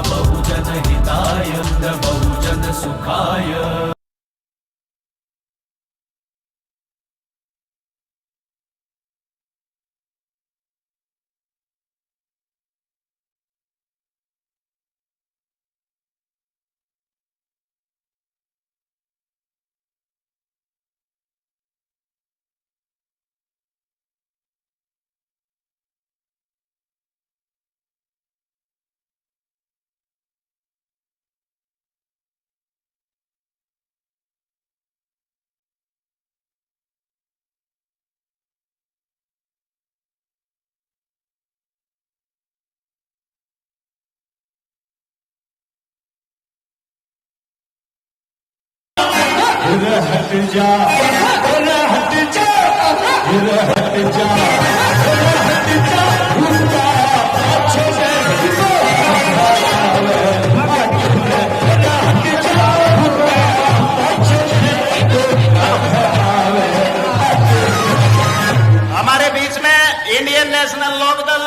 बहुजन हिताय बहुजन सुखाय। हट जा हट जा हट जा हट जा अच्छे से हमारे बीच में इंडियन नेशनल लोकदल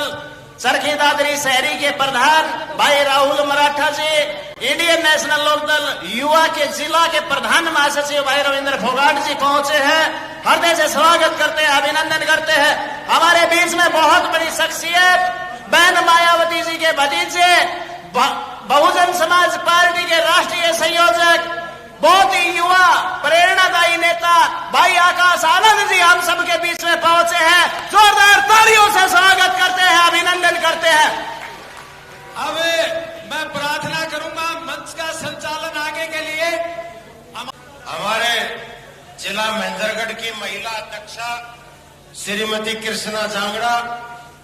चरखी दादरी शहरी के प्रधान भाई राहुल मराठा जी, इंडियन नेशनल लोकदल युवा के जिला के प्रधान महासचिव भाई रविंद्र फोगाट जी पहुंचे हैं। हृदय से स्वागत करते हैं, अभिनंदन करते हैं। हमारे बीच में बहुत बड़ी शख्सियत बहन मायावती जी के भतीजे, बहुजन समाज पार्टी के राष्ट्रीय संयोजक, बहुत ही युवा प्रेरणादायी नेता भाई आकाश आनंद जी हम सबके बीच में पहुंचे हैं। जोरदार तालियों से स्वागत करते हैं, अभिनंदन करते हैं। अब मैं प्रार्थना करूंगा मंच का संचालन आगे के लिए हमारे जिला महेंद्रगढ़ की महिला अध्यक्षा श्रीमती कृष्णा जांगड़ा,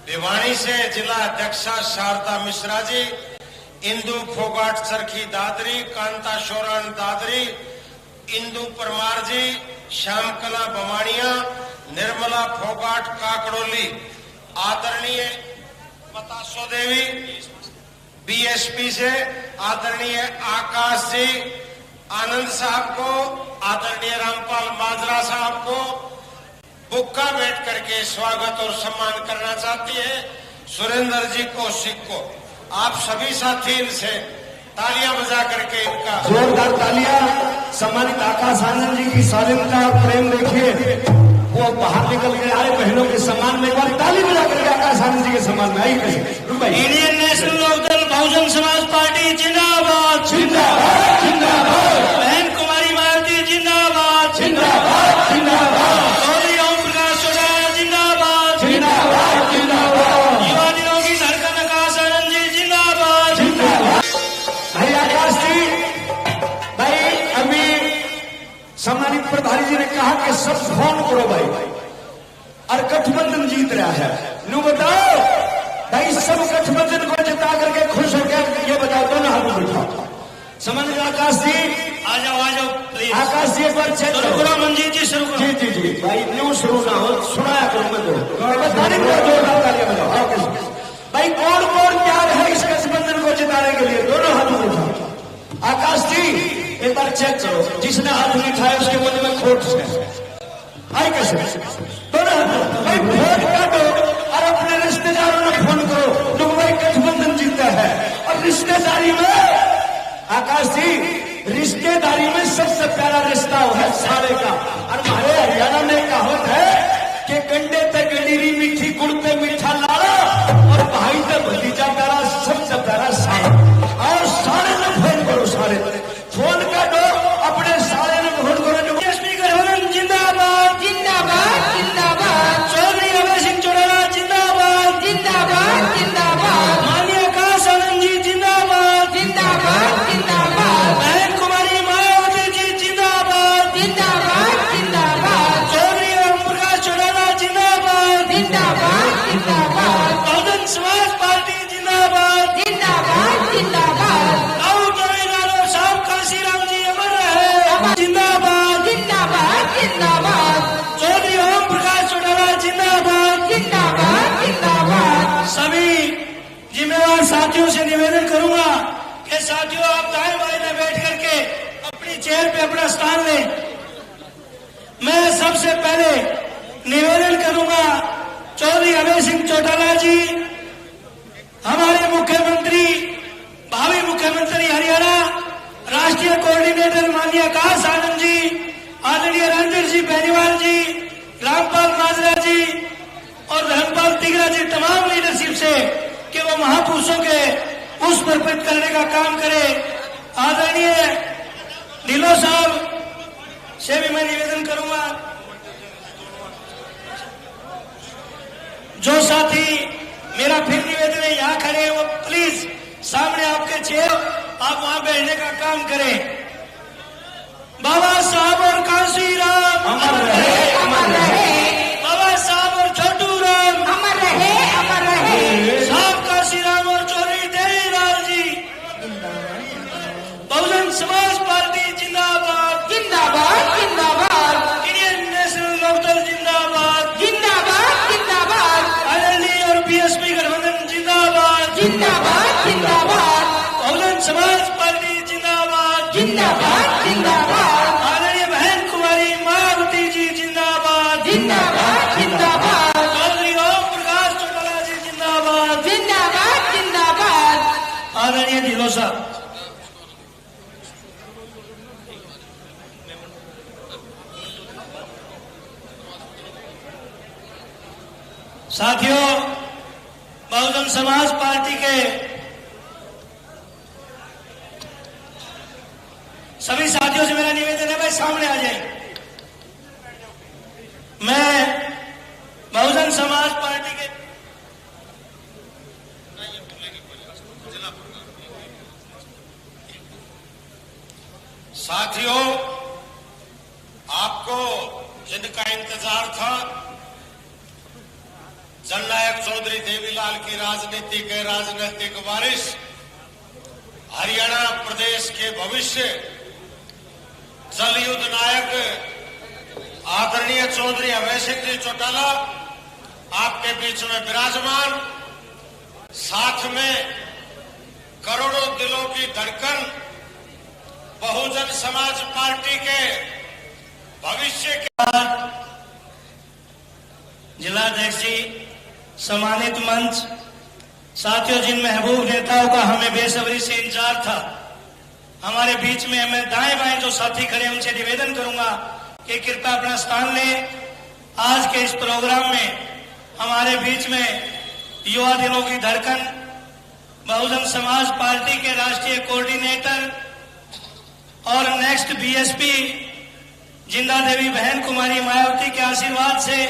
भिवानी से जिला अध्यक्षा शारदा मिश्रा जी, इंदू फोगाट चरखी दादरी, कांता शोरान दादरी, इंदू परमार जी, श्यामकला बवाणिया, निर्मला फोगाट काकड़ोली, आदरणीय मतासो देवी बीएसपी से आदरणीय आकाश जी, आनंद साहब को, आदरणीय रामपाल माजरा साहब को बुक्का बैठ करके स्वागत और सम्मान करना चाहती है। सुरेंद्र जी कौशिक को आप सभी साथी इनसे तालियां बजा करके इनका जोरदार तालियां। सम्मानित आकाश आनंद जी की स्वाधीनता प्रेम देखिए, वो बाहर निकल के आए बहनों के सम्मान में एक बार ताली बजा करके आकाश आनंद जी के सम्मान में आई। Indian National Lokdal Bahujan Samaj party जिंदाबाद जिंदाबाद जिंदाबाद, बहन कुमारी मायावती जिंदाबाद जिंदाबाद जिंदाबाद, चौधरी ओम प्रकाश चौटाला जिंदाबाद जिंदाबाद जिंदाबाद, युवा दिनों की धड़कन आकाश आनंद जी जिंदाबाद जिंदाबाद। भाई आकाश जी, भाई अभी सम्मानित प्रभारी जी ने कहा कि सब फोन करो भाई, और गठबंधन जीत रहा है। नू बताओ भाई, सब गठबंधन को जिता करके खुश होकर ये बताओ, दोनों हाथ उठाओ। सम्मानित आकाश जी आ जाओ प्लीज। आकाश जी एक बार चेक करो। मंजीत जी शुरू जी जी जी भाई, न्यू शुरू ना हो, सुनाया करो मैं तो तारीफ करो, जोरदार तालियां बजाओ। भाई कौन कौन तैयार है इस गठबंधन को जिताने के लिए, दोनों हाथ उठाओ। आकाश जी एक बार चेक करो, जिसने हाथ नहीं उठाया उसके मन में खोट है। आई कैसे दोनों भाई वोट कर दो और अपने रिश्तेदारों ने फोन करो, जो भाई गठबंधन जीता है। और रिश्तेदारी में आकाश जी, रिश्तेदारी में सबसे प्यारा रिश्ता है सारे का। और हमारे हरियाणा में कहावत है कि कंडे पे गडीरी मीठी, गुड़ पे मीठा लाड़ा, और भाई पे भतीजा प्यारा, सबसे प्यारा सारा। और सारे ने फोन करो, सारे फोन कर दो, अपने सारे ने फोन करो। जिंदाबाद जिंदाबाद जिंदाबाद, चौधरी रमेश सिंह चौटाला जिंदाबाद जिंदाबाद जिंदाबाद, माननीय आकाश आनंद जी जिंदाबाद जिंदाबाद जिंदाबाद, बहन कुमारी मायावती जी जिंदाबाद जिंदाबाद जिंदाबाद, चौधरी ओम प्रकाश चौटाला जिंदाबाद जिंदाबाद जिंदाबाद, बहुजन समाज पार्टी जिंदाबाद जिंदाबाद जिंदाबाद, साहब काशीराम जी अमर रहे जिंदाबाद जिंदाबाद जिंदाबाद, चौधरी ओम प्रकाश चौटाला जिंदाबाद जिंदाबाद जिंदाबाद। सभी जिम्मेवार साथियों से निवेदन करूंगा कि साथियों आप दाएं बाएं में बैठ करके अपनी चेयर पे अपना स्थान लें। मैं सबसे पहले निवेदन करूंगा चौधरी रमेश सिंह चौटाला जी, हमारे मुख्यमंत्री भावी कोऑर्डिनेटर माननीय आकाश आनंद जी, आदरणीय रणधीर जी बेनीवाल जी, रामपाल माजरा जी और धर्मपाल तिगरा जी, तमाम लीडरशिप से कि वो महापुरुषों के उस पर अर्पित करने का काम करे। आदरणीय ढिल्लों साहब से भी मैं निवेदन करूंगा, जो साथी मेरा फिर निवेदन है यहाँ खड़े हैं वो प्लीज सामने आपके चेयर आप वहां बैठने का काम करें। बाबा साहब और कांसी राम अमर रहे, अमर रहे। बाबा साहब और छोटू राम अमर रहे, अमर रहे। साहब कांसी राम और चौधरी देवीलाल जी। बहुजन समाज पार्टी जिंदाबाद, जिंदाबाद, जिंदाबाद, इंडियन नेशनल लोकदल जिंदाबाद, जिंदाबाद, जिंदाबाद, आरएलडी और बीएसपी गठबंधन जिंदाबाद, जिंदाबाद, जिंदाबाद, बहुजन समाज पार्टी जिंदाबाद, जिंदाबाद, जिंदाबाद, आदरणीय बहन कुमारी मायावती जी जिंदाबाद, जिंदाबाद, जिंदाबाद, चौधरी ओम प्रकाश चौटाला जी जिंदाबाद, जिंदाबाद, जिंदाबाद, आदरणीय ढिल्लों साहब। साथियों, बहुजन समाज पार्टी के सभी साथियों से मेरा निवेदन है भाई सामने आ जाए। मैं बहुजन समाज पार्टी के साथियों, आपको जिनका इंतजार था, जननायक चौधरी देवीलाल की राजनीतिक वारिस, हरियाणा प्रदेश के भविष्य जल युद्ध नायक आदरणीय चौधरी अभय सिंह जी चौटाला आपके बीच में विराजमान, साथ में करोड़ों दिलों की धड़कन बहुजन समाज पार्टी के भविष्य के जिलाध्यक्ष जी, सम्मानित मंच, साथियों, जिन महबूब नेताओं का हमें बेसब्री से इंतजार था हमारे बीच में, मैं दाएं बाएं जो साथी खड़े हैं उनसे निवेदन करूंगा कि कृपया अपना स्थान लें। आज के इस प्रोग्राम में हमारे बीच में युवा दिलों की धड़कन, बहुजन समाज पार्टी के राष्ट्रीय कोऑर्डिनेटर और नेक्स्ट बीएसपी जिंदा देवी बहन कुमारी मायावती के आशीर्वाद से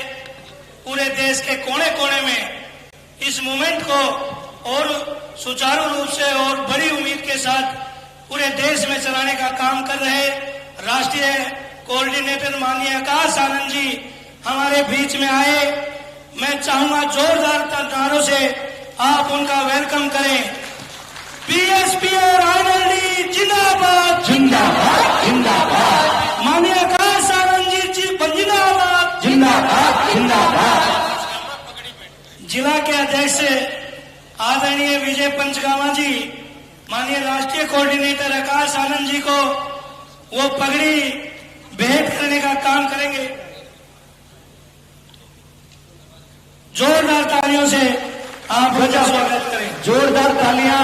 पूरे देश के कोने कोने में इस मूवमेंट को और सुचारू रूप से और बड़ी उम्मीद के साथ पूरे देश में चलाने का काम कर रहे राष्ट्रीय कोऑर्डिनेटर माननीय आकाश आनंद जी हमारे बीच में आए। मैं चाहूंगा जोरदार नारों से आप उनका वेलकम करें। बीएसपी और आरएलडी जिंदाबाद, जिंदाबाद, जिंदाबाद, माननीय आकाश आनंद जी जिंदाबाद, जिंदाबाद, जिंदाबाद। जिला के अध्यक्ष आदरणीय विजय पंचगामा जी, माननीय राष्ट्रीय कोऑर्डिनेटर आकाश आनंद जी को वो पगड़ी भेंट करने का काम करेंगे। जोरदार तालियों से आप उनका स्वागत करें। जोरदार तालियां।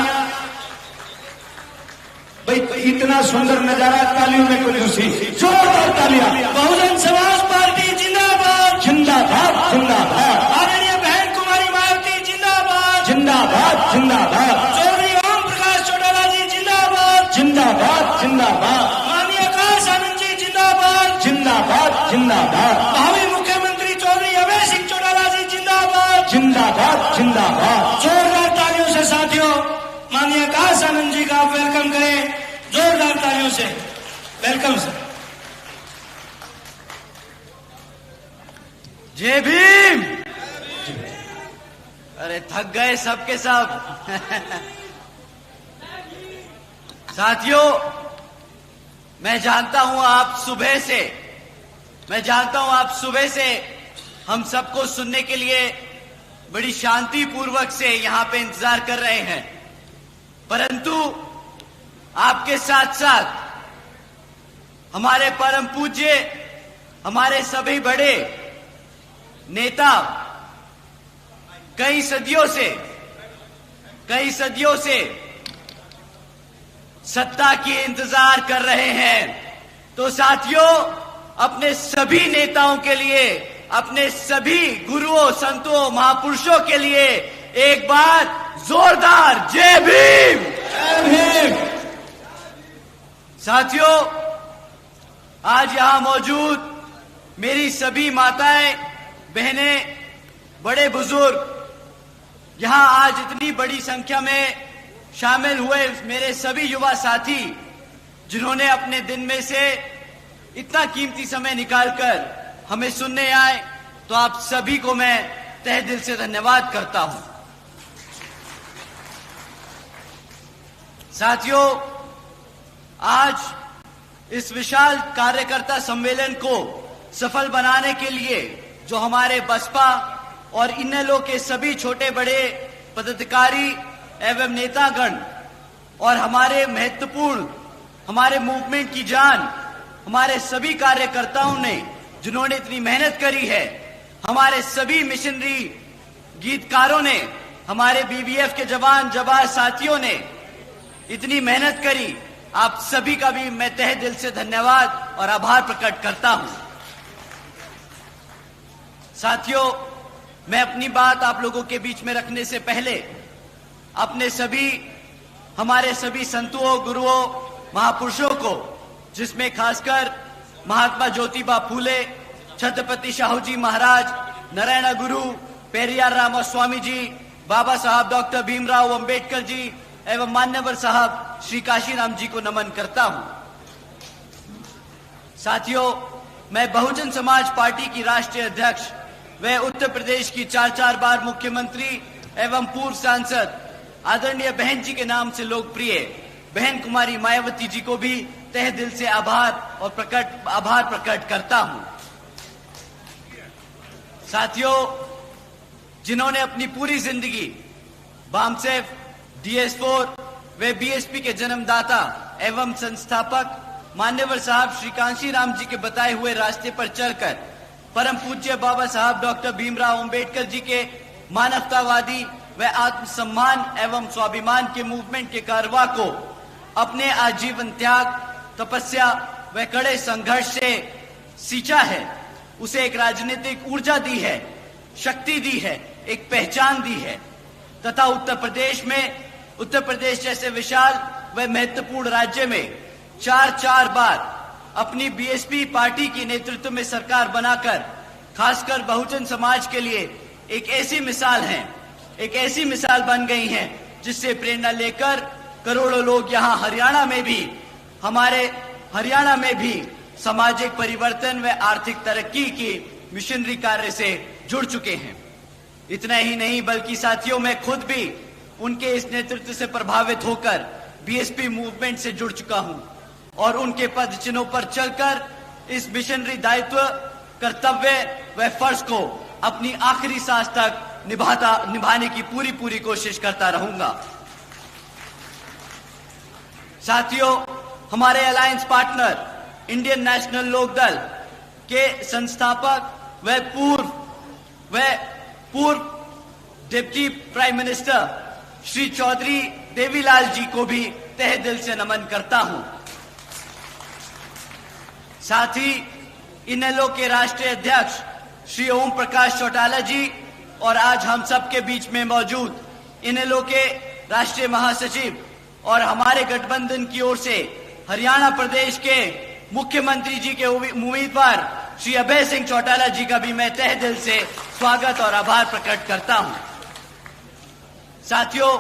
भाई इतना सुंदर नजारा, तालियों में कोई खुशी। जोरदार तालियां। बहुजन समाज पार्टी जिंदाबाद, जिंदाबाद, जिंदाबाद, आदरणीय बहन कुमारी मायावती जिंदाबाद, जिंदाबाद, जिंदाबाद, चौधरी ओम प्रकाश चौटाला जी जिंदाबाद, जिंदाबाद, जिंदाबाद, माननीय आकाश आनंद जी जिंदाबाद, जिंदाबाद, जिंदाबाद, भावी मुख्यमंत्री चौधरी अभय सिंह चौटाला जी जिंदाबाद, जिंदाबाद, जिंदाबाद। जोरदार तालियों से साथियों माननीय आकाश आनंद जी का आप वेलकम करें। जोरदार तालियों से वेलकम सर। जय भीम। अरे थक गए सबके सब। साथियों, मैं जानता हूं आप सुबह से हम सबको सुनने के लिए बड़ी शांति पूर्वक से यहां पे इंतजार कर रहे हैं, परंतु आपके साथ साथ हमारे परम पूज्य, हमारे सभी बड़े नेता कई सदियों से सत्ता की इंतजार कर रहे हैं। तो साथियों, अपने सभी नेताओं के लिए, अपने सभी गुरुओं, संतों, महापुरुषों के लिए एक बार जोरदार जय भीम। जय भीम। साथियों, आज यहां मौजूद मेरी सभी माताएं, बहनें, बड़े बुजुर्ग, यहां आज इतनी बड़ी संख्या में शामिल हुए मेरे सभी युवा साथी, जिन्होंने अपने दिन में से इतना कीमती समय निकालकर हमें सुनने आए, तो आप सभी को मैं तहे दिल से धन्यवाद करता हूं। साथियों, आज इस विशाल कार्यकर्ता सम्मेलन को सफल बनाने के लिए जो हमारे बसपा और इनेलो के सभी छोटे बड़े पदाधिकारी एवं नेतागण और हमारे महत्वपूर्ण, हमारे मूवमेंट की जान, हमारे सभी कार्यकर्ताओं ने जिन्होंने इतनी मेहनत करी है, हमारे सभी मिशनरी गीतकारों ने, हमारे बीबीएफ के जवान जाबाज साथियों ने इतनी मेहनत करी, आप सभी का भी मैं तहे दिल से धन्यवाद और आभार प्रकट करता हूं। साथियों, मैं अपनी बात आप लोगों के बीच में रखने से पहले अपने सभी, हमारे सभी संतों, गुरुओं, महापुरुषों को, जिसमें खासकर महात्मा ज्योतिबा फूले, छत्रपति शाहूजी महाराज, नारायण गुरु, पेरियार रामास्वामी जी, बाबा साहब डॉक्टर भीमराव अंबेडकर जी एवं मान्यवर साहब श्री काशीराम जी को नमन करता हूं। साथियों, मैं बहुजन समाज पार्टी की राष्ट्रीय अध्यक्ष व उत्तर प्रदेश की 4 बार मुख्यमंत्री एवं पूर्व सांसद आदरणीय बहन जी के नाम से लोकप्रिय बहन कुमारी मायावती जी को भी तहे दिल से आभार प्रकट करता हूं। साथियों, जिन्होंने अपनी पूरी जिंदगी बामसेफ, DS4 व बीएसपी के जन्मदाता एवं संस्थापक मान्यवर साहब श्री कांशीराम जी के बताए हुए रास्ते पर चलकर परम पूज्य बाबा साहब डॉक्टर भीमराव अंबेडकर जी के मानवतावादी व आत्मसम्मान एवं स्वाभिमान के मूवमेंट के कारवा को अपने आजीवन त्याग, तपस्या व कड़े संघर्ष से सींचा है, उसे एक राजनीतिक ऊर्जा दी है, शक्ति दी है, एक पहचान दी है तथा उत्तर प्रदेश जैसे विशाल व महत्वपूर्ण राज्य में 4 बार अपनी बीएसपी पार्टी की नेतृत्व में सरकार बनाकर खासकर बहुजन समाज के लिए एक ऐसी मिसाल बन गई हैं, जिससे प्रेरणा लेकर करोड़ों लोग यहाँ हमारे हरियाणा में भी सामाजिक परिवर्तन व आर्थिक तरक्की की मिशनरी कार्य से जुड़ चुके हैं। इतना ही नहीं बल्कि साथियों, मैं खुद भी उनके इस नेतृत्व से प्रभावित होकर बीएसपी मूवमेंट से जुड़ चुका हूं और उनके पद चिन्हों पर चलकर इस मिशनरी दायित्व, कर्तव्य व फर्ज को अपनी आखिरी सांस तक निभाने की पूरी कोशिश करता रहूंगा। साथियों, हमारे alliance partner Indian National Lok Dal के संस्थापक व पूर्व deputy prime minister Shri Chaudhary Devi Lal ji को भी तहे दिल से नमन करता हूं। साथ ही इनेलो के राष्ट्रीय अध्यक्ष श्री ओम प्रकाश चौटाला जी और आज हम सब के बीच में मौजूद इनेलो के राष्ट्रीय महासचिव और हमारे गठबंधन की ओर से हरियाणा प्रदेश के मुख्यमंत्री जी के उम्मीदवार श्री अभय सिंह चौटाला जी का भी मैं तहे दिल से स्वागत और आभार प्रकट करता हूं। साथियों,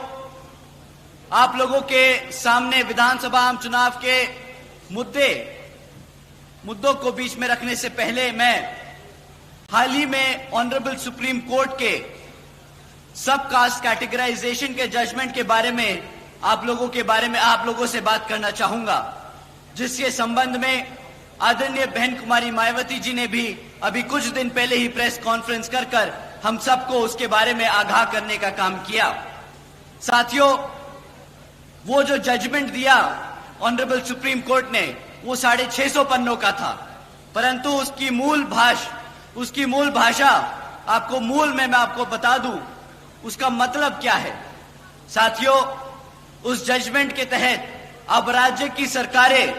आप लोगों के सामने विधानसभा आम चुनाव के मुद्दों को बीच में रखने से पहले मैं हाल ही में ऑनरेबल सुप्रीम कोर्ट के सब कास्ट कैटेगराइजेशन के जजमेंट के बारे में आप लोगों से बात करना चाहूंगा, जिसके संबंध में आदरणीय बहन कुमारी मायावती जी ने भी अभी कुछ दिन पहले ही प्रेस कॉन्फ्रेंस कर हम सबको उसके बारे में आगाह करने का काम किया। साथियों, वो जो जजमेंट दिया ऑनरेबल सुप्रीम कोर्ट ने वो 650 पन्नों का था, परंतु उसकी मूल भाषा मैं आपको बता दूं उसका मतलब क्या है। साथियों, उस जजमेंट के तहत अब राज्य की सरकारें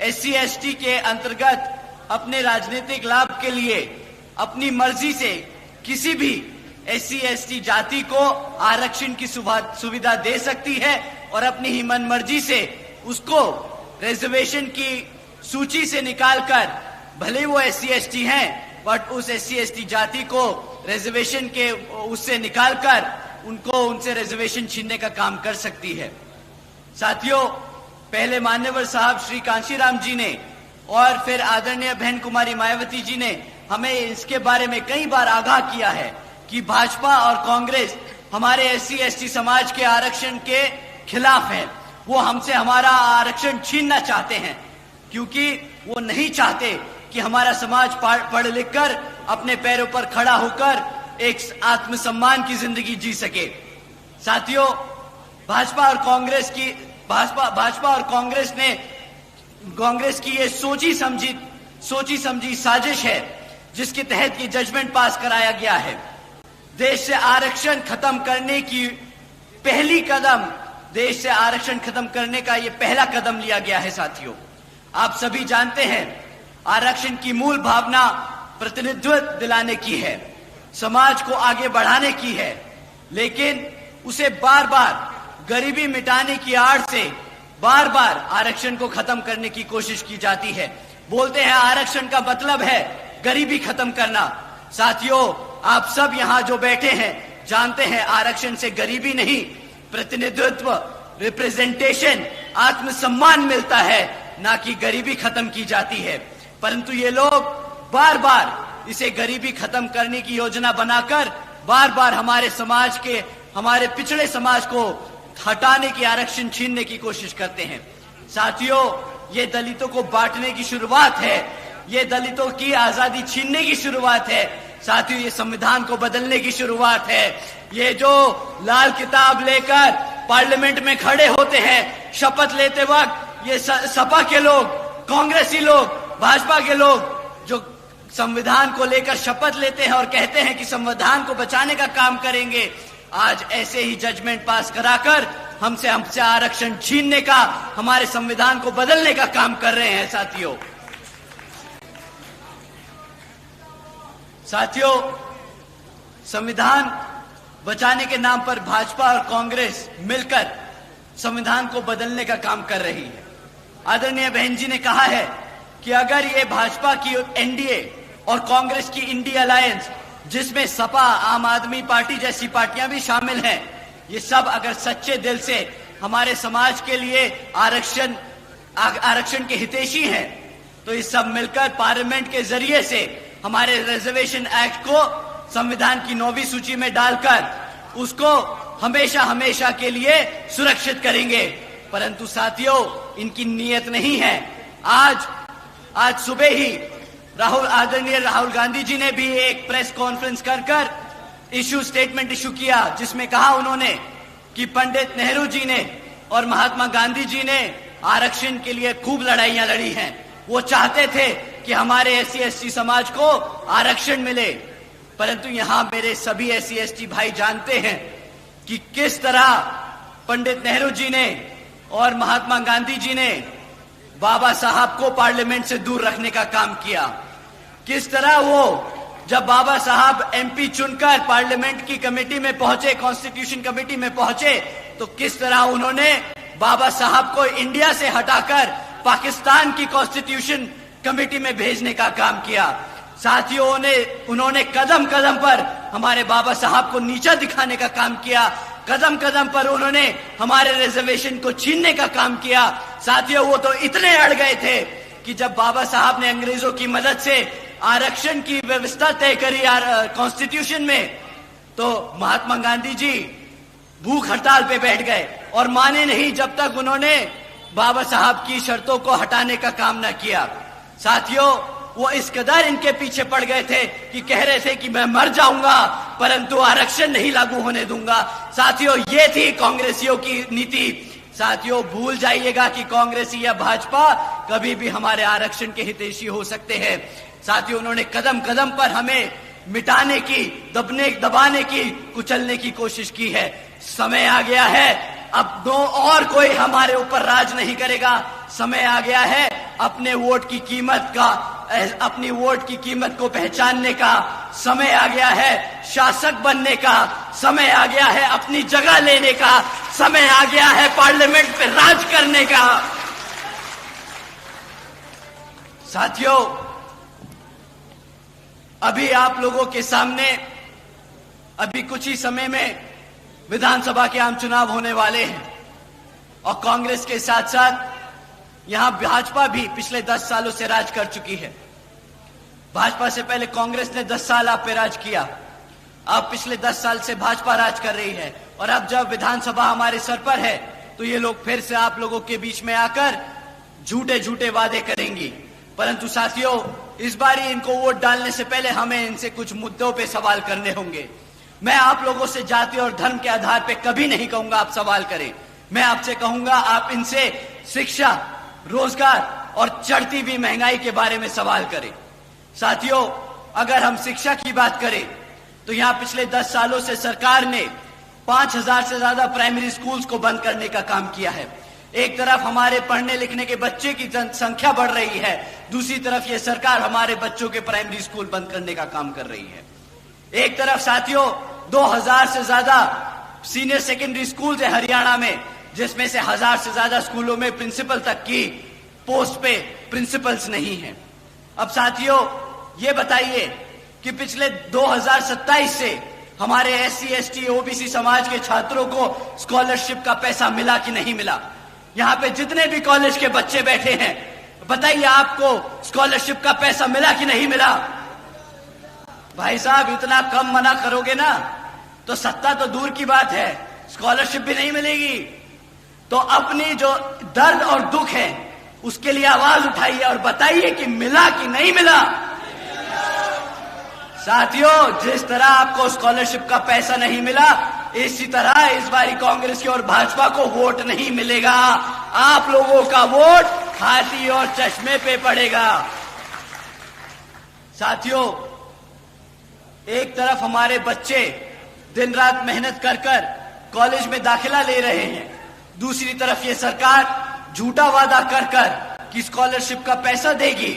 SC/ST के अंतर्गत अपने राजनीतिक लाभ के लिए अपनी मर्जी से किसी भी SC/ST जाति को आरक्षण की सुविधा दे सकती है और अपनी ही मन मर्जी से उसको रिजर्वेशन की सूची से निकालकर, भले वो SC/ST हैं, बट उस SC/ST जाति को रिजर्वेशन के उससे निकालकर उनसे रिजर्वेशन छीनने का काम कर सकती है। साथियों, पहले मान्यवर साहब श्री कांशीराम जी ने और फिर आदरणीय बहन कुमारी मायावती जी ने हमें इसके बारे में कई बार आगाह किया है कि भाजपा और कांग्रेस हमारे SC/ST समाज के आरक्षण के खिलाफ है। वो हमसे हमारा आरक्षण छीनना चाहते हैं, क्योंकि वो नहीं चाहते कि हमारा समाज पढ़ लिख कर अपने पैरों पर खड़ा होकर एक आत्मसम्मान की जिंदगी जी सके। साथियों, भाजपा और कांग्रेस की ये सोची समझी साजिश है, जिसके तहत ये जजमेंट पास कराया गया है। देश से आरक्षण खत्म करने की देश से आरक्षण खत्म करने का ये पहला कदम लिया गया है। साथियों, आप सभी जानते हैं, आरक्षण की मूल भावना प्रतिनिधित्व दिलाने की है, समाज को आगे बढ़ाने की है, लेकिन उसे बार बार गरीबी मिटाने की आड़ से बार बार आरक्षण को खत्म करने की कोशिश की जाती है। बोलते हैं आरक्षण का मतलब है गरीबी खत्म करना। साथियों, आप सब यहाँ जो बैठे हैं जानते हैं आरक्षण से गरीबी नहीं, प्रतिनिधित्व, रिप्रेजेंटेशन, आत्मसम्मान मिलता है, ना कि गरीबी खत्म की जाती है। परंतु ये लोग बार बार इसे गरीबी खत्म करने की योजना बनाकर बार बार हमारे पिछड़े समाज को हटाने की, आरक्षण छीनने की कोशिश करते हैं। साथियों, ये दलितों को बांटने की शुरुआत है, ये दलितों की आजादी छीनने की शुरुआत है। साथियों, ये संविधान को बदलने की शुरुआत है। ये जो लाल किताब लेकर पार्लियामेंट में खड़े होते हैं शपथ लेते वक्त, ये सपा के लोग, कांग्रेसी लोग, भाजपा के लोग जो संविधान को लेकर शपथ लेते हैं और कहते हैं कि संविधान को बचाने का काम करेंगे, आज ऐसे ही जजमेंट पास कराकर हमसे आरक्षण छीनने का, हमारे संविधान को बदलने का काम कर रहे हैं। साथियों, संविधान बचाने के नाम पर भाजपा और कांग्रेस मिलकर संविधान को बदलने का काम कर रही है। आदरणीय बहन जी ने कहा है कि अगर ये भाजपा की NDA और कांग्रेस की इंडी अलायंस, जिसमें सपा, आम आदमी पार्टी जैसी पार्टियां भी शामिल हैं, ये सब अगर सच्चे दिल से हमारे समाज के लिए आरक्षण के हितैषी हैं, तो ये सब मिलकर पार्लियामेंट के जरिए से हमारे रिजर्वेशन एक्ट को संविधान की 9वीं सूची में डालकर उसको हमेशा हमेशा के लिए सुरक्षित करेंगे। परंतु साथियों, इनकी नीयत नहीं है। आज सुबह ही आदरणीय राहुल गांधी जी ने भी एक प्रेस कॉन्फ्रेंस कर स्टेटमेंट इशू किया, जिसमें कहा उन्होंने कि पंडित नेहरू जी ने और महात्मा गांधी जी ने आरक्षण के लिए खूब लड़ाइयां लड़ी हैं। वो चाहते थे कि हमारे SC/ST समाज को आरक्षण मिले, परंतु यहां मेरे सभी SC/ST भाई जानते हैं कि किस तरह पंडित नेहरू जी ने और महात्मा गांधी जी ने बाबा साहब को पार्लियामेंट से दूर रखने का काम किया। किस तरह वो जब बाबा साहब MP चुनकर पार्लियामेंट की कमेटी में पहुंचे, कॉन्स्टिट्यूशन कमेटी में पहुंचे, तो किस तरह उन्होंने बाबा साहब को इंडिया से हटाकर पाकिस्तान की कॉन्स्टिट्यूशन कमेटी में भेजने का काम किया। साथियों, उन्होंने कदम कदम पर हमारे बाबा साहब को नीचा दिखाने का काम किया, कदम कदम पर उन्होंने हमारे रिजर्वेशन को छीनने का काम किया। साथियों, वो तो इतने अड़ गए थे कि जब बाबा साहब ने अंग्रेजों की मदद से आरक्षण की व्यवस्था तय करी कॉन्स्टिट्यूशन में, तो महात्मा गांधी जी भूख हड़ताल पे बैठ गए और माने नहीं जब तक उन्होंने बाबा साहब की शर्तों को हटाने का काम न किया। साथियों, वो इस कदर इनके पीछे पड़ गए थे कि कह रहे थे कि मैं मर जाऊंगा परंतु आरक्षण नहीं लागू होने दूंगा। साथियों, ये थी कांग्रेसियों की नीति। साथियों, भूल जाइएगा कि कांग्रेसी या भाजपा कभी भी हमारे आरक्षण के हितैषी हो सकते हैं। साथियों, उन्होंने कदम कदम पर हमें मिटाने की, दबाने की, कुचलने की कोशिश की है। समय आ गया है अब और कोई हमारे ऊपर राज नहीं करेगा। समय आ गया है अपने वोट की कीमत का, अपनी वोट की कीमत को पहचानने का। समय आ गया है शासक बनने का। समय आ गया है अपनी जगह लेने का। समय आ गया है पार्लियामेंट पे राज करने का। साथियों, अभी आप लोगों के सामने अभी कुछ ही समय में विधानसभा के आम चुनाव होने वाले हैं और कांग्रेस के साथ साथ यहां भाजपा भी पिछले 10 सालों से राज कर चुकी है। भाजपा से पहले कांग्रेस ने 10 साल आप पे राज किया। अब पिछले 10 साल से भाजपा राज कर रही है और अब जब विधानसभा हमारे सर पर है तो ये लोग फिर से आप लोगों के बीच में आकर झूठे झूठे वादे करेंगी। परंतु साथियों, इस बार इनको वोट डालने से पहले हमें इनसे कुछ मुद्दों पे सवाल करने होंगे। मैं आप लोगों से जाति और धर्म के आधार पे कभी नहीं कहूंगा आप सवाल करें। मैं आपसे कहूंगा आप इनसे शिक्षा, रोजगार और चढ़ती हुई महंगाई के बारे में सवाल करें। साथियों, अगर हम शिक्षा की बात करें तो यहां पिछले 10 सालों से सरकार ने 5000 से ज्यादा प्राइमरी स्कूल्स को बंद करने का काम किया है। एक तरफ हमारे पढ़ने लिखने के बच्चे की संख्या बढ़ रही है, दूसरी तरफ ये सरकार हमारे बच्चों के प्राइमरी स्कूल बंद करने का काम कर रही है। एक तरफ साथियों 2000 से ज्यादा सीनियर सेकेंडरी स्कूल है हरियाणा में, जिसमें से 1000 से ज्यादा स्कूलों में प्रिंसिपल तक की पोस्ट पे प्रिंसिपल्स नहीं है। अब साथियों, ये बताइए कि पिछले 2027 से हमारे SC, ST, OBC समाज के छात्रों को स्कॉलरशिप का पैसा मिला कि नहीं मिला? यहां पे जितने भी कॉलेज के बच्चे बैठे हैं, बताइए आपको स्कॉलरशिप का पैसा मिला कि नहीं मिला? भाई साहब, इतना कम मना करोगे ना तो सत्ता तो दूर की बात है, स्कॉलरशिप भी नहीं मिलेगी। तो अपनी जो दर्द और दुख है उसके लिए आवाज उठाइए और बताइए कि मिला कि नहीं मिला। साथियों, जिस तरह आपको स्कॉलरशिप का पैसा नहीं मिला, इसी तरह इस बारी कांग्रेस की और भाजपा को वोट नहीं मिलेगा। आप लोगों का वोट हाथी और चश्मे पे पड़ेगा। साथियों, एक तरफ हमारे बच्चे दिन रात मेहनत कर कर कॉलेज में दाखिला ले रहे हैं, दूसरी तरफ ये सरकार झूठा वादा कर कर कि स्कॉलरशिप का पैसा देगी,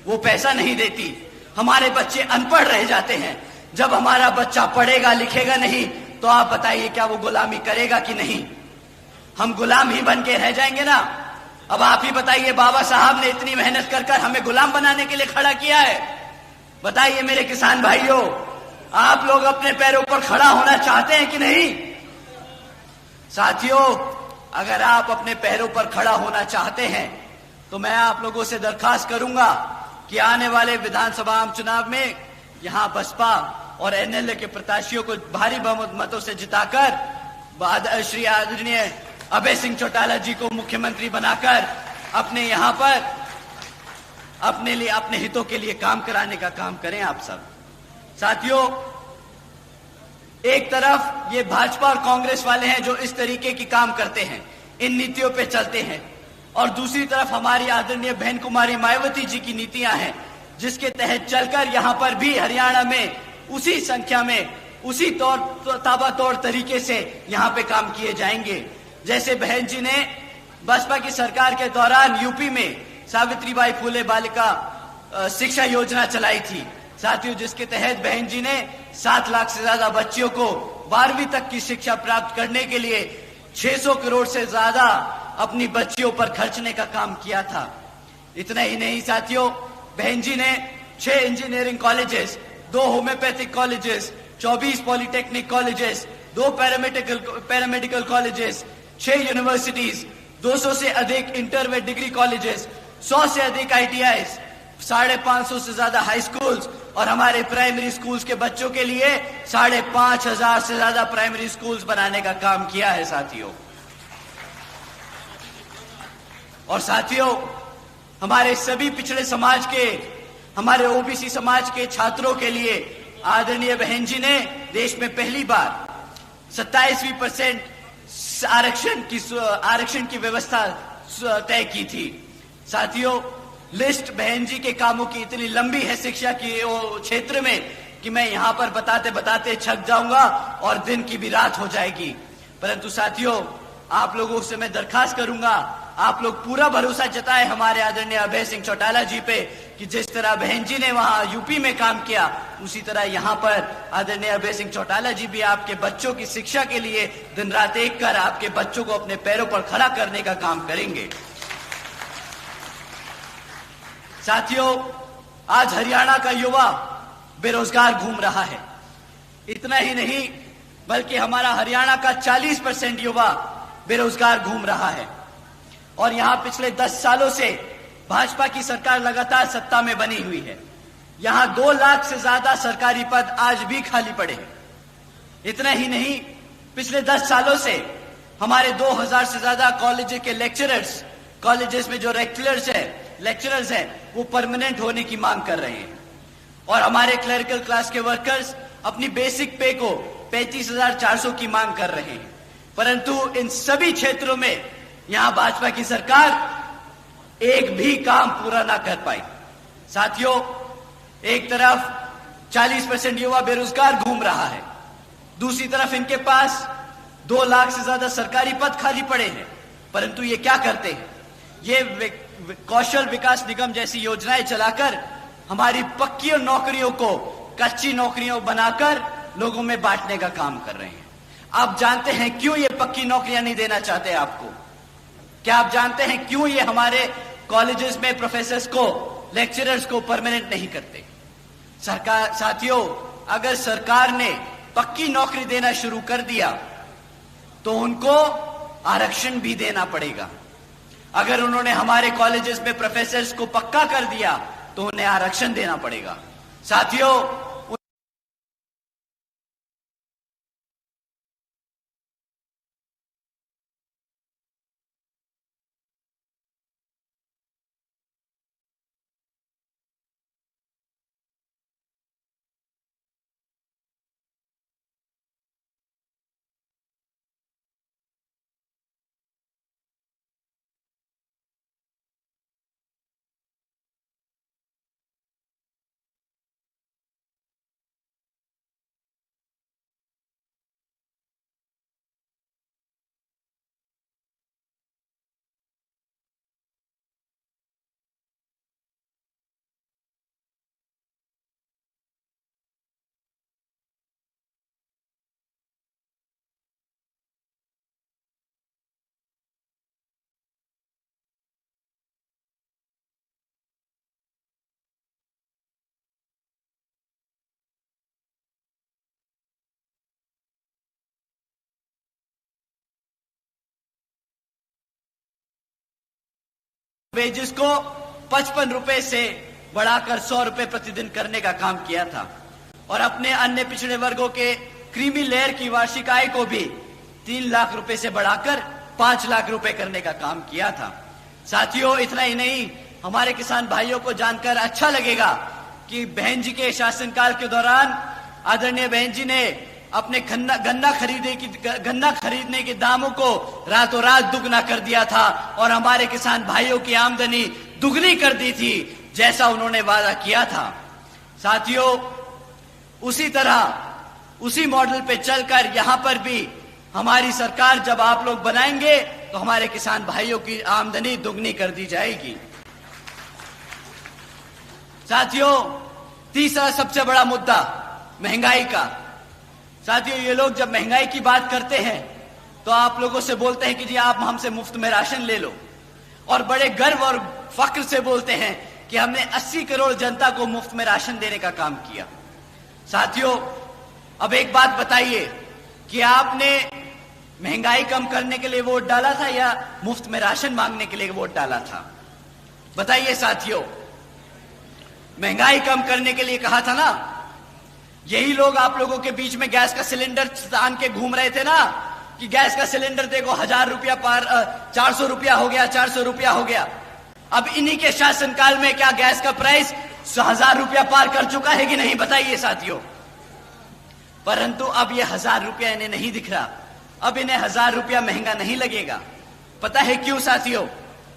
वो पैसा नहीं देती। हमारे बच्चे अनपढ़ रह जाते हैं। जब हमारा बच्चा पढ़ेगा लिखेगा नहीं तो आप बताइए क्या वो गुलामी करेगा कि नहीं? हम गुलाम ही बन के रह जाएंगे ना। अब आप ही बताइए, बाबा साहब ने इतनी मेहनत कर कर हमें गुलाम बनाने के लिए खड़ा किया है। बताइए मेरे किसान भाइयों, आप लोग अपने पैरों पर खड़ा होना चाहते हैं कि नहीं? साथियों, अगर आप अपने पैरों पर खड़ा होना चाहते हैं तो मैं आप लोगों से दरखास्त करूंगा कि आने वाले विधानसभा आम चुनाव में यहां बसपा और NLA के प्रत्याशियों को भारी बहुमत मतों से जिताकर श्री आदरणीय अभय सिंह चौटाला जी को मुख्यमंत्री बनाकर अपने यहां पर अपने लिए, अपने हितों के लिए काम कराने का काम करें आप सब। साथियों, एक तरफ ये भाजपा और कांग्रेस वाले हैं जो इस तरीके की काम करते हैं, इन नीतियों पे चलते हैं, और दूसरी तरफ हमारी आदरणीय बहन कुमारी मायावती जी की नीतियां हैं जिसके तहत चलकर यहां पर भी हरियाणा में उसी संख्या में, उसी ताबड़तोड़ तरीके से यहां पे काम किए जाएंगे। जैसे बहन जी ने बसपा की सरकार के दौरान यूपी में सावित्रीबाई फुले बालिका शिक्षा योजना चलाई थी साथियों, जिसके तहत बहन जी ने 7 लाख से ज्यादा बच्चियों को 12वीं तक की शिक्षा प्राप्त करने के लिए 600 करोड़ से ज्यादा अपनी बच्चियों पर खर्चने का काम किया था। इतना ही नहीं साथियों, बहन जी ने 6 engineering colleges, 2 homeopathic colleges, 24 polytechnic colleges, 2 paramedical colleges, 6 universities, 200 से अधिक इंटर व डिग्री कॉलेजेस, 100 से अधिक ITIs, 550 से ज्यादा हाई स्कूल्स और हमारे प्राइमरी स्कूल्स के बच्चों के लिए 5500 से ज्यादा प्राइमरी स्कूल्स बनाने का काम किया है साथियों। और साथियों, हमारे सभी पिछड़े समाज के, हमारे OBC समाज के छात्रों के लिए आदरणीय बहन जी ने देश में पहली बार 27% आरक्षण की व्यवस्था तय की थी। साथियों, लिस्ट बहन जी के कामों की इतनी लंबी है शिक्षा की क्षेत्र में कि मैं यहां पर बताते बताते थक जाऊंगा और दिन की भी रात हो जाएगी। परंतु साथियों, आप लोगों से मैं दरखास्त करूंगा, आप लोग पूरा भरोसा जताए हमारे आदरणीय अभय सिंह चौटाला जी पे कि जिस तरह बहन जी ने वहां यूपी में काम किया, उसी तरह यहां पर आदरणीय अभय सिंह चौटाला जी भी आपके बच्चों की शिक्षा के लिए दिन रात एक कर आपके बच्चों को अपने पैरों पर खड़ा करने का काम करेंगे। साथियों, आज हरियाणा का युवा बेरोजगार घूम रहा है। इतना ही नहीं बल्कि हमारा हरियाणा का 40% युवा बेरोजगार घूम रहा है। और यहां पिछले 10 सालों से भाजपा की सरकार लगातार सत्ता में बनी हुई है। यहां 2 लाख से ज्यादा सरकारी पद आज भी खाली पड़े हैं। इतना ही नहीं, पिछले 10 सालों से हमारे 2000 से ज्यादा कॉलेज के लेक्चरर्स, कॉलेजेस में जो लेक्चरर्स हैं वो परमानेंट होने की मांग कर रहे हैं। और हमारे क्लरिकल क्लास के वर्कर्स अपनी बेसिक पे को 35,400 की मांग कर रहे हैं। परंतु इन सभी क्षेत्रों में यहां भाजपा की सरकार एक भी काम पूरा ना कर पाई। साथियों, एक तरफ 40% युवा बेरोजगार घूम रहा है, दूसरी तरफ इनके पास 2 लाख से ज्यादा सरकारी पद खाली पड़े हैं। परंतु ये क्या करते हैं? ये कौशल विकास निगम जैसी योजनाएं चलाकर हमारी पक्की नौकरियों को कच्ची नौकरियों बनाकर लोगों में बांटने का काम कर रहे हैं। आप जानते हैं क्यों ये पक्की नौकरियां नहीं देना चाहते आपको? क्या आप जानते हैं क्यों ये हमारे कॉलेजेस में प्रोफेसर्स को, लेक्चरर्स को परमानेंट नहीं करते? सरकार, साथियों, अगर सरकार ने पक्की नौकरी देना शुरू कर दिया तो उनको आरक्षण भी देना पड़ेगा। अगर उन्होंने हमारे कॉलेजेस में प्रोफेसर्स को पक्का कर दिया तो उन्हें आरक्षण देना पड़ेगा। साथियों, वेजेस को 55 रुपए से बढ़ाकर 100 रुपए प्रतिदिन करने का काम किया था और अपने अन्य पिछड़े वर्गों के क्रीमी लेयर की वार्षिक आय को भी 3 लाख रुपए से बढ़ाकर 5 लाख रुपए करने का काम किया था। साथियों, इतना ही नहीं, हमारे किसान भाइयों को जानकर अच्छा लगेगा कि बहन जी के शासनकाल के दौरान आदरणीय बहन जी ने अपने गन्ना खरीदने के दामों को रातों रात दुगना कर दिया था और हमारे किसान भाइयों की आमदनी दुगनी कर दी थी, जैसा उन्होंने वादा किया था। साथियों, उसी तरह उसी मॉडल पे चलकर यहां पर भी हमारी सरकार जब आप लोग बनाएंगे तो हमारे किसान भाइयों की आमदनी दुगनी कर दी जाएगी। साथियों, तीसरा सबसे बड़ा मुद्दा महंगाई का। साथियों, ये लोग जब महंगाई की बात करते हैं तो आप लोगों से बोलते हैं कि जी आप हमसे मुफ्त में राशन ले लो, और बड़े गर्व और फक्र से बोलते हैं कि हमने 80 करोड़ जनता को मुफ्त में राशन देने का काम किया। साथियों, अब एक बात बताइए कि आपने महंगाई कम करने के लिए वोट डाला था या मुफ्त में राशन मांगने के लिए वोट डाला था? बताइए साथियों, महंगाई कम करने के लिए कहा था ना। यही लोग आप लोगों के बीच में गैस का सिलेंडर तान के घूम रहे थे ना कि गैस का सिलेंडर देखो 1000 रुपया पार 400 रुपया हो गया, 400 रुपया हो गया। अब इन्हीं के शासनकाल में क्या गैस का प्राइस 1000 रुपया पार कर चुका है कि नहीं? बताइए साथियों। परंतु अब ये 1000 रुपया इन्हें नहीं दिख रहा, अब इन्हें 1000 रुपया महंगा नहीं लगेगा। पता है क्यों साथियों?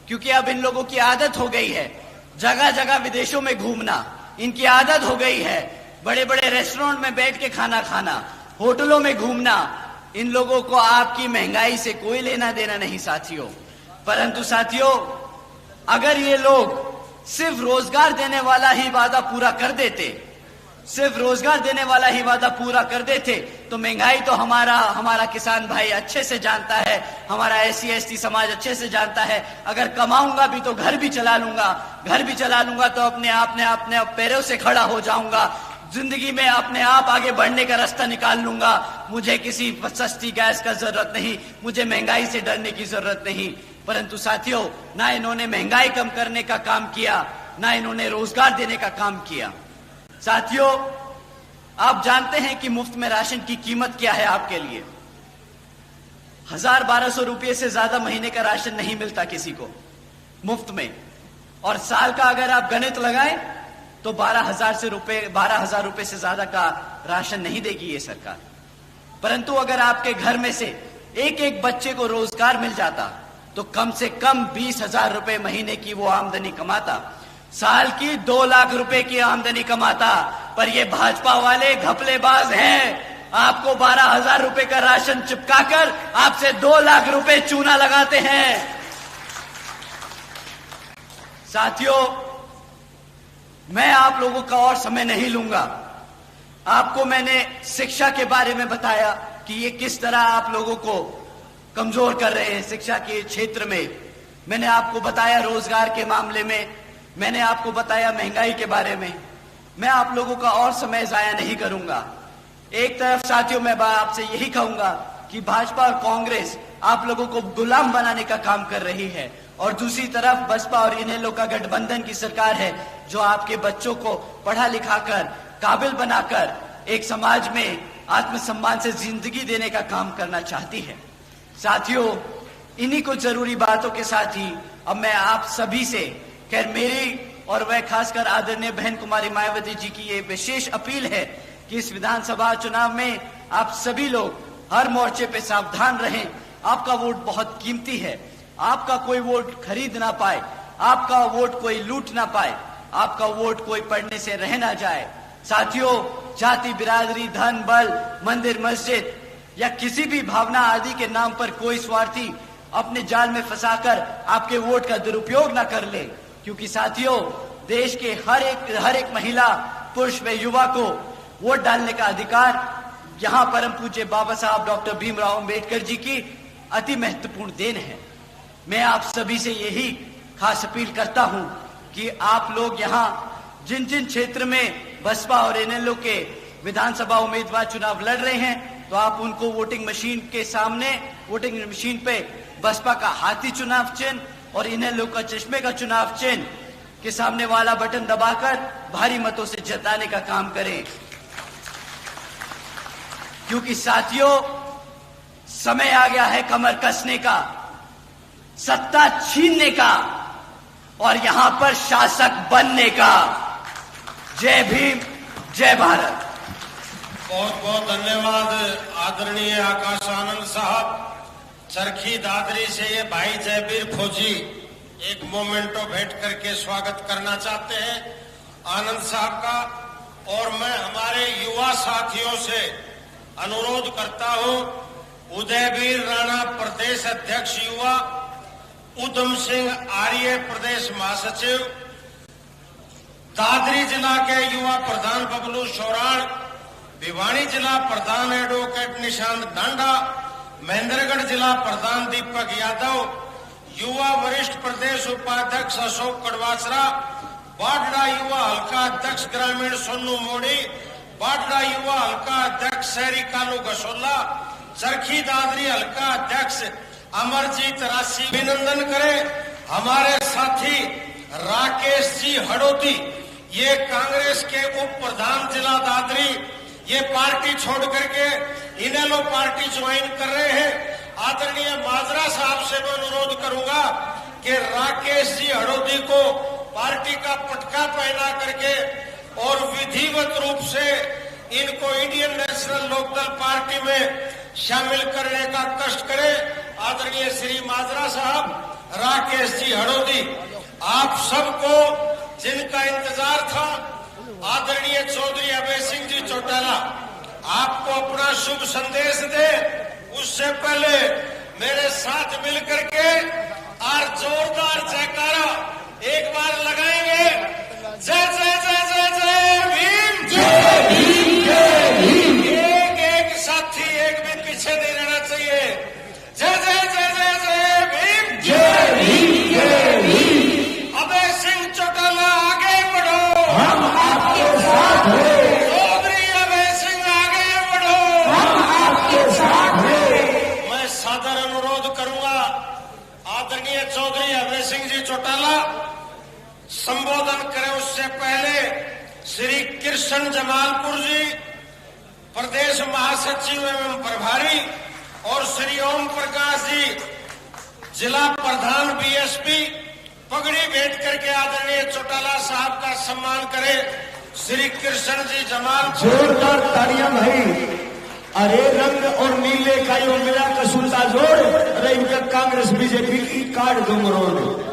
क्योंकि अब इन लोगों की आदत हो गई है जगह जगह विदेशों में घूमना, इनकी आदत हो गई है बड़े बड़े रेस्टोरेंट में बैठ के खाना खाना, होटलों में घूमना, इन लोगों को आपकी महंगाई से कोई लेना देना नहीं साथियों। परंतु साथियों, अगर ये लोग सिर्फ रोजगार देने वाला ही वादा पूरा कर देते, सिर्फ रोजगार देने वाला ही वादा पूरा कर देते, तो महंगाई तो हमारा किसान भाई अच्छे से जानता है, हमारा SC ST समाज अच्छे से जानता है। अगर कमाऊंगा भी तो घर भी चला लूंगा तो अपने पैरों से खड़ा हो जाऊंगा, जिंदगी में अपने आप आगे बढ़ने का रास्ता निकाल लूंगा। मुझे किसी सस्ती गैस का जरूरत नहीं, मुझे महंगाई से डरने की जरूरत नहीं। परंतु साथियों, ना इन्होंने महंगाई कम करने का काम किया, ना इन्होंने रोजगार देने का काम किया। साथियों, आप जानते हैं कि मुफ्त में राशन की कीमत क्या है आपके लिए। 1000-1200 रुपये से ज्यादा महीने का राशन नहीं मिलता किसी को मुफ्त में, और साल का अगर आप गणित लगाएं तो 12,000 रुपए से ज्यादा का राशन नहीं देगी ये सरकार। परंतु अगर आपके घर में से एक एक बच्चे को रोजगार मिल जाता तो कम से कम 20,000 रुपए महीने की वो आमदनी कमाता, साल की 2 लाख रुपए की आमदनी कमाता। पर ये भाजपा वाले घपलेबाज हैं, आपको 12,000 रुपए का राशन चिपकाकर आपसे 2 लाख रुपए चूना लगाते हैं। साथियों, मैं आप लोगों का और समय नहीं लूंगा। आपको मैंने शिक्षा के बारे में बताया कि ये किस तरह आप लोगों को कमजोर कर रहे हैं शिक्षा के क्षेत्र में। मैंने आपको बताया रोजगार के मामले में, मैंने आपको बताया महंगाई के बारे में। मैं आप लोगों का और समय जाया नहीं करूंगा। एक तरफ साथियों, मैं आपसे यही कहूंगा कि भाजपा और कांग्रेस आप लोगों को गुलाम बनाने का काम कर रही है, और दूसरी तरफ बसपा और इनेलो का गठबंधन की सरकार है जो आपके बच्चों को पढ़ा लिखा कर काबिल बनाकर एक समाज में आत्मसम्मान से जिंदगी देने का काम करना चाहती है। साथियों, इन्हीं कुछ जरूरी बातों के साथ ही अब मैं आप सभी से, खैर मेरी और वह खासकर आदरणीय बहन कुमारी मायावती जी की ये विशेष अपील है कि इस विधानसभा चुनाव में आप सभी लोग हर मोर्चे पे सावधान रहें। आपका वोट बहुत कीमती है, आपका कोई वोट खरीद ना पाए, आपका वोट कोई लूट ना पाए, आपका वोट कोई पढ़ने से रह ना जाए। साथियों, जाति बिरादरी, धन बल, मंदिर मस्जिद या किसी भी भावना आदि के नाम पर कोई स्वार्थी अपने जाल में फंसाकर आपके वोट का दुरुपयोग ना कर ले, क्योंकि साथियों, देश के हर एक महिला, पुरुष व युवा को वोट डालने का अधिकार यहाँ परम पूज्य बाबा साहब डॉक्टर भीमराव अंबेडकर जी की अति महत्वपूर्ण देन है। मैं आप सभी से यही खास अपील करता हूं कि आप लोग यहाँ जिन जिन क्षेत्र में बसपा और इनेलो के विधानसभा उम्मीदवार चुनाव लड़ रहे हैं, तो आप उनको वोटिंग मशीन के सामने, वोटिंग मशीन पे बसपा का हाथी चुनाव चिन्ह और इनेलो का चश्मे का चुनाव चिन्ह के सामने वाला बटन दबाकर भारी मतों से जिताने का काम करें। क्योंकि साथियों, समय आ गया है कमर कसने का, सत्ता छीनने का और यहां पर शासक बनने का। जय भीम, जय भारत। बहुत बहुत धन्यवाद आदरणीय आकाश आनंद साहब। चरखी दादरी से ये भाई जयबीर फौजी एक मोमेंटो भेंट करके स्वागत करना चाहते हैं आनंद साहब का। और मैं हमारे युवा साथियों से अनुरोध करता हूं, उदयवीर राणा प्रदेश अध्यक्ष युवा, उधम सिंह आर्य प्रदेश महासचिव, दादरी जिला के युवा प्रधान बबलू शोराण, भिवानी जिला प्रधान एडवोकेट निशांत डांडा, महेंद्रगढ़ जिला प्रधान दीपक यादव, युवा वरिष्ठ प्रदेश उपाध्यक्ष अशोक कड़वासरा, बाडड़ा युवा हल्का अध्यक्ष ग्रामीण सोनू मोड़ी, बाडड़ा युवा हल्का अध्यक्ष शहरी कालू गसोला, चरखी दादरी हल्का अध्यक्ष अमरजीत राशि। अभिनंदन करें हमारे साथी राकेश जी हड़ोती, ये कांग्रेस के उप प्रधान जिला दादरी, ये पार्टी छोड़ करके इनेलो पार्टी ज्वाइन कर रहे हैं। आदरणीय माजरा साहब से मैं अनुरोध करूंगा कि राकेश जी हड़ोती को पार्टी का पटका पहना करके और विधिवत रूप से इनको इंडियन नेशनल लोकदल पार्टी में शामिल करने का कष्ट करें। आदरणीय श्री माजरा साहब, राकेश जी हड़ोती, आप सबको जिनका इंतजार था, आदरणीय चौधरी अभय सिंह जी चौटाला, आपको अपना शुभ संदेश दे उससे पहले मेरे साथ मिलकर के और जोरदार जयकारा एक बार लगाएंगे। जय जय जय जय जय भीम, जय भीम, जय भीम। एक एक साथी एक भी पीछे नहीं रहना चाहिए। जय जय जय जय जय भीम, जय भीम, जय भीम। अभय सिंह चौटाला आगे बढ़ो, हम आपके साथ हैं, चौधरी अभय सिंह आगे बढ़ो, हम आपके साथ हैं। मैं सादर अनुरोध करूंगा आदरणीय चौधरी अभय सिंह जी चौटाला संबोधन करें उससे पहले श्री कृष्ण जमालपुर जी प्रदेश महासचिव एवं प्रभारी और श्री ओम प्रकाश जी जिला प्रधान बीएसपी पगड़ी भेंट करके आदरणीय चौटाला साहब का सम्मान करें। श्री कृष्ण जी जमालपुर, जोरदार तालियां भाई। अरे रंग और नीले का यो मिला कसूता जोड़, अरे इनका कांग्रेस बीजेपी की कार्ड दो मरोड़।